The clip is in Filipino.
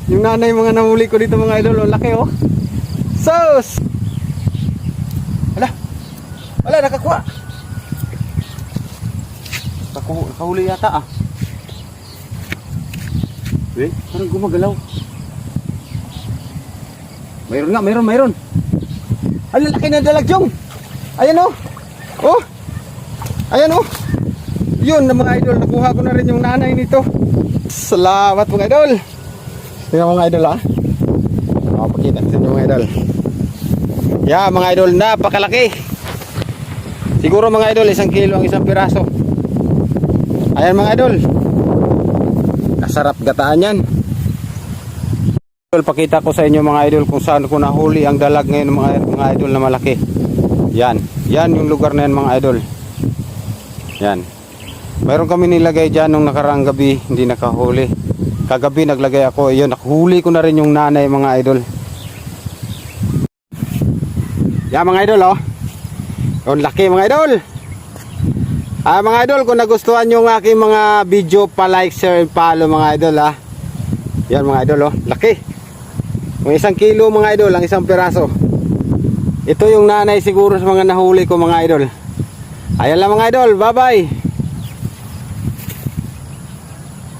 Yung nanay mga nahuli ko dito mga idol, ang laki oh. Sus! Wala, nakakuha. Nakahuli yata ah. Eh, parang gumagalaw. Mayroon. Ay, lalaki na dalagyong. Ayan oh. Oh. Ayan oh. Yun na mga idol, nakuha ko na rin yung nanay nito. Salamat mga idol. Tingnan mga idol ah. Pakita sa inyo mga idol. Yeah mga idol, napakalaki. Siguro mga idol, 1 kilo ang isang piraso. Ayan mga idol. Kasarap gataan yan. Pakita ko sa inyo mga idol kung saan ko nahuli ang dalag ngayon mga idol na malaki. Yan yung lugar na yan mga idol. Yan. Mayroon kami nilagay dyan nung nakaraang gabi, hindi nakahuli. Kagabi naglagay ako, yun, nakahuli ko na rin yung nanay mga idol. Yan mga idol oh. Yung laki mga idol. Mga idol, kung nagustuhan nyo ng aking mga video, pa-like, share, and follow mga idol ha. Yan mga idol oh, laki. Yung 1 kilo mga idol, ang isang piraso. Ito yung nanay siguro sa mga nahuli ko mga idol. Ayan lang mga idol, bye bye.